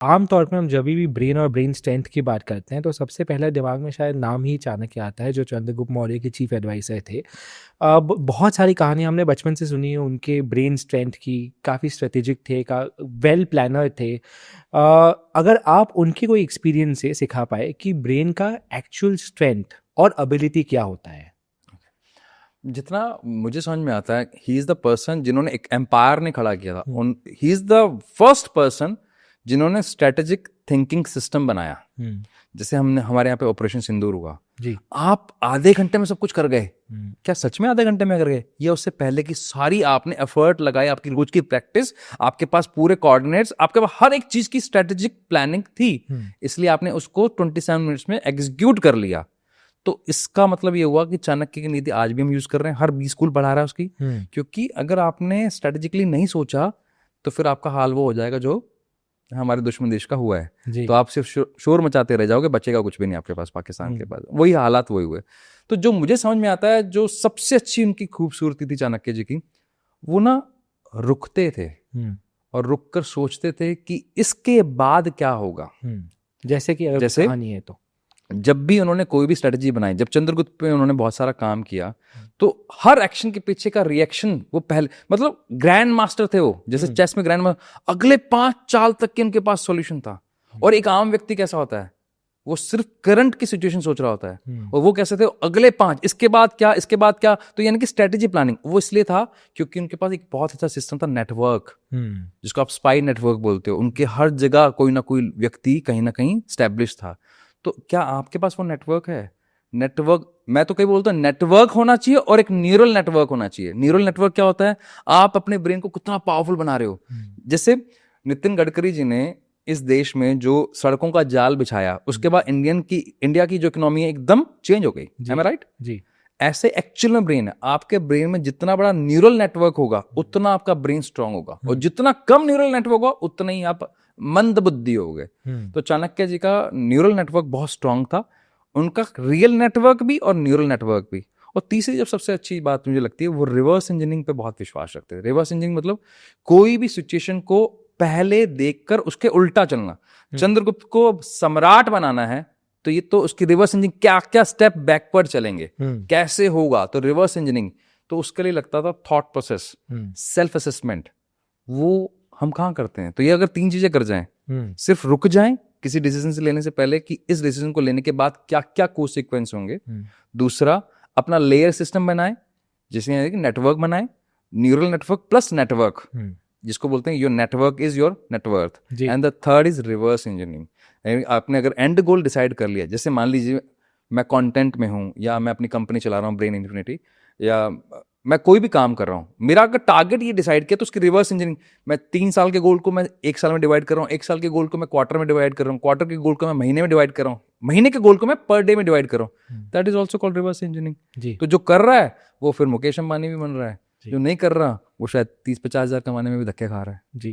आमतौर पे हम जब भी ब्रेन और ब्रेन स्ट्रेंथ की बात करते हैं तो सबसे पहले दिमाग में शायद नाम ही चाणक्य आता है, जो चंद्रगुप्त मौर्य के चीफ एडवाइजर थे। बहुत सारी कहानी हमने बचपन से सुनी है उनके ब्रेन स्ट्रेंथ की, काफ़ी स्ट्रेटेजिक थे, वेल प्लानर थे। अगर आप उनके कोई एक्सपीरियंस से सिखा पाए कि ब्रेन का एक्चुअल स्ट्रेंथ और एबिलिटी क्या होता है। जितना मुझे समझ में आता है, ही इज द पर्सन जिन्होंने एक एम्पायर ने खड़ा किया था। He is the first person जिन्होंने स्ट्रेटेजिक थिंकिंग सिस्टम बनाया। जैसे हमने हमारे यहाँ पे ऑपरेशन सिंदूर हुआ जी, आप आधे घंटे में सब कुछ कर गए। क्या सच में आधे घंटे में कर गए? या उससे पहले की सारी आपने एफर्ट लगाए, आपकी रोज की प्रैक्टिस, आपके पास पूरे कोऑर्डिनेट्स, आपके पास हर एक चीज की स्ट्रेटेजिक प्लानिंग थी, इसलिए आपने उसको 27 मिनट्स में एग्जीक्यूट कर लिया। तो इसका मतलब ये हुआ कि चाणक्य की नीति आज भी हम यूज कर रहे हैं, हर बी स्कूल पढ़ा रहा है उसकी। क्योंकि अगर आपने स्ट्रेटेजिकली नहीं सोचा तो फिर आपका हाल वो हो जाएगा जो हमारे दुश्मन देश का हुआ है। तो आप सिर्फ शोर मचाते रह जाओगे, बचेगा कुछ भी नहीं आपके पास, पाकिस्तान के पास वही हालात वही हुए। तो जो मुझे समझ में आता है, जो सबसे अच्छी उनकी खूबसूरती थी चाणक्य जी की, वो ना रुकते थे और रुक कर सोचते थे कि इसके बाद क्या होगा। जैसे कि अगर जैसे कहानी है तो जब भी उन्होंने कोई भी स्ट्रेटजी बनाई, जब चंद्रगुप्त पे उन्होंने बहुत सारा काम किया, तो हर एक्शन के पीछे का रिएक्शन वो पहले, मतलब ग्रैंड मास्टर थे वो, जैसे चेस में ग्रैंड मास्टर, अगले 5 चाल तक के उनके पास सॉल्यूशन था। और एक आम व्यक्ति कैसा होता है, वो सिर्फ करंट की सिचुएशन सोच रहा होता है, और वो कैसे थे, अगले 5, इसके बाद क्या, इसके बाद क्या। तो यानी कि स्ट्रेटेजी प्लानिंग वो इसलिए था क्योंकि उनके पास एक बहुत अच्छा सिस्टम था, नेटवर्क, जिसको आप स्पाई नेटवर्क बोलते हो। उनके हर जगह कोई ना कोई व्यक्ति कहीं ना कहीं स्टैब्लिश था। तो क्या आपके पास वो नेटवर्क है? नेटवर्क, मैं तो कई बोलता हूँ नेटवर्क होना चाहिए और एक न्यूरल नेटवर्क होना चाहिए। न्यूरल नेटवर्क क्या होता है? आप अपने ब्रेन को कितना पावरफुल बना रहे हो। जैसे नितिन गडकरी जी ने इस देश में जो सड़कों का जाल बिछाया, उसके बाद इंडिया की जो इकोनॉमी है एकदम चेंज हो गई। एम आई राइट? जी, ऐसे एक्चुअल में ब्रेन है, आपके ब्रेन में जितना बड़ा न्यूरल नेटवर्क होगा उतना आपका ब्रेन स्ट्रांग होगा, और जितना कम न्यूरल नेटवर्क होगा उतना ही आप मंद बुद्धि हो गए। तो चाणक्य जी का न्यूरल नेटवर्क बहुत स्ट्रांग था, उनका रियल नेटवर्क भी और न्यूरल नेटवर्क भी। और तीसरी जब सबसे अच्छी बात मुझे लगती है, वो रिवर्स इंजीनियरिंग पे बहुत विश्वास रखते थे। रिवर्स इंजीनियरिंग मतलब कोई भी सिचुएशन को पहले देखकर उसके उल्टा चलना। चंद्रगुप्त को सम्राट बनाना है तो ये तो उसकी रिवर्स इंजीनियरिंग, क्या क्या स्टेप बैकवर्ड चलेंगे, कैसे होगा, तो रिवर्स इंजीनियरिंग। तो उसके लिए लगता था थॉट प्रोसेस, सेल्फ असेसमेंट, वो हम कहाँ करते हैं। तो ये अगर 3 चीजें कर जाएं, सिर्फ रुक जाएं किसी डिसीजन से लेने से पहले कि इस डिसीजन को लेने के बाद क्या क्या कोसिक्वेंस होंगे। दूसरा, अपना लेयर सिस्टम बनाए, जिसमें नेटवर्क बनाए, न्यूरल नेटवर्क प्लस नेटवर्क, जिसको बोलते हैं your network is your net worth. And the third is reverse engineering. आपने अगर एंड गोल डिसाइड कर लिया, जैसे मान लीजिए मैं कंटेंट में हूं, या मैं अपनी कंपनी चला रहा हूं ब्रेन इन्फिनिटी, या मैं कोई भी काम कर रहा हूं, मेरा अगर टारगेट ये डिसाइड किया तो उसकी रिवर्स इंजीनियरिंग, मैं 3 साल के गोल को मैं 1 साल में डिवाइड कर रहा हूं, 1 साल के गोल को मैं क्वार्टर में डिवाइड कर रहा हूं, क्वार्टर के गोल को मैं महीने में डिवाइड कर रहा हूं, महीने के गोल को मैं पर डे में डिवाइड कर रहा हूं। That is also called reverse engineering. तो जो कर रहा है वो फिर मुकेश अंबानी भी बन रहा है, जो नहीं कर रहा वो शायद 30-50 हजार कमाने में भी धक्के खा रहा है। जी।